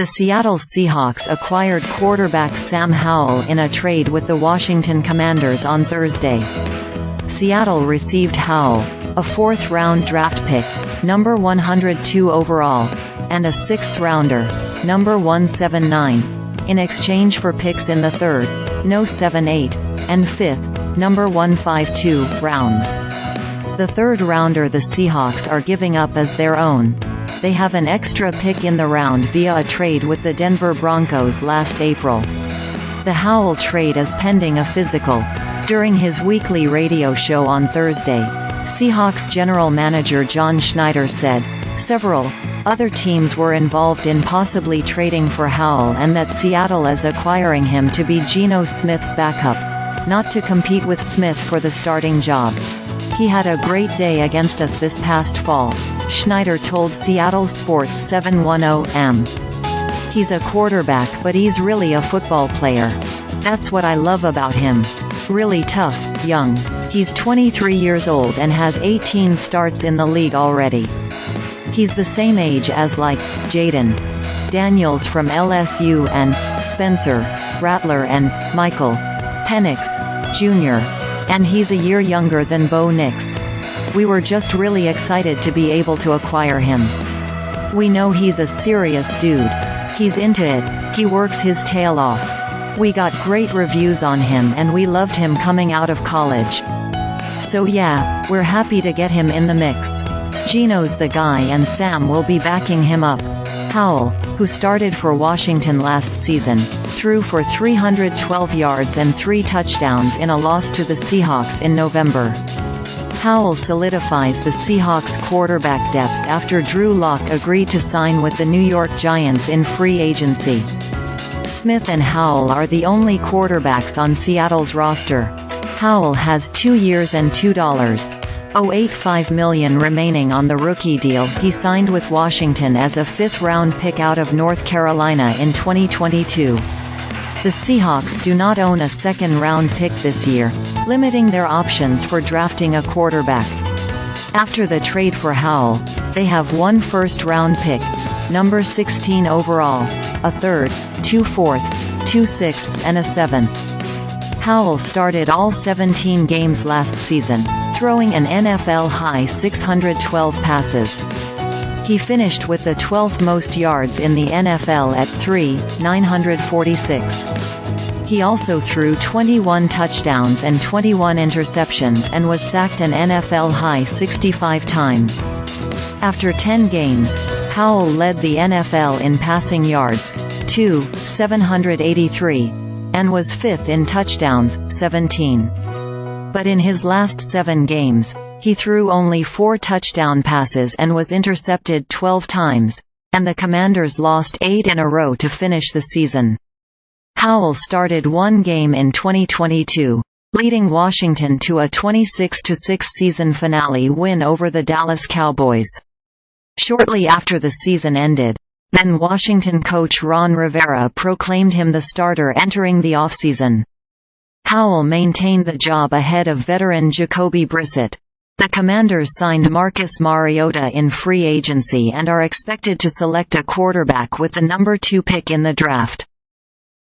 The Seattle Seahawks acquired quarterback Sam Howell in a trade with the Washington Commanders on Thursday. Seattle received Howell, a fourth-round draft pick, number 102 overall, and a sixth-rounder, number 179, in exchange for picks in the third, no 7-8, and fifth, number 152, rounds. The third-rounder the Seahawks are giving up as their own. They have an extra pick in the round via a trade with the Denver Broncos last April. The Howell trade is pending a physical. During his weekly radio show on Thursday, Seahawks general manager John Schneider said, several other teams were involved in possibly trading for Howell and that Seattle is acquiring him to be Geno Smith's backup, not to compete with Smith for the starting job. He had a great day against us this past fall, Schneider told Seattle Sports 710 AM. He's a quarterback, but he's really a football player. That's what I love about him. Really tough, young. He's 23 years old and has 18 starts in the league already. He's the same age as Jayden Daniels from LSU and Spencer Rattler and Michael Penix, Jr. And he's a year younger than Bo Nix. We were just really excited to be able to acquire him. We know he's a serious dude. He's into it, he works his tail off. We got great reviews on him and we loved him coming out of college. So yeah, we're happy to get him in the mix. Geno's the guy and Sam will be backing him up. Howell, who started for Washington last season, threw for 312 yards and 3 touchdowns in a loss to the Seahawks in November. Howell solidifies the Seahawks' quarterback depth after Drew Lock agreed to sign with the New York Giants in free agency. Smith and Howell are the only quarterbacks on Seattle's roster. Howell has 2 years and $2.085 million remaining on the rookie deal he signed with Washington as a fifth-round pick out of North Carolina in 2022. The Seahawks do not own a second-round pick this year, limiting their options for drafting a quarterback. After the trade for Howell, they have 1 first-round pick, number 16 overall, a third, 2 fourths, 2 sixths and a seventh. Howell started all 17 games last season, throwing an NFL-high 612 passes. He finished with the 12th most yards in the NFL at 3,946. He also threw 21 touchdowns and 21 interceptions and was sacked an NFL-high 65 times. After 10 games, Howell led the NFL in passing yards, 783, and was 5th in touchdowns, 17. But in his last 7 games, he threw only 4 touchdown passes and was intercepted 12 times, and the Commanders lost 8 in a row to finish the season. Howell started 1 game in 2022, leading Washington to a 26-6 season finale win over the Dallas Cowboys. Shortly after the season ended, then Washington coach Ron Rivera proclaimed him the starter entering the offseason. Howell maintained the job ahead of veteran Jacoby Brissett. The Commanders signed Marcus Mariota in free agency and are expected to select a quarterback with the number 2 pick in the draft.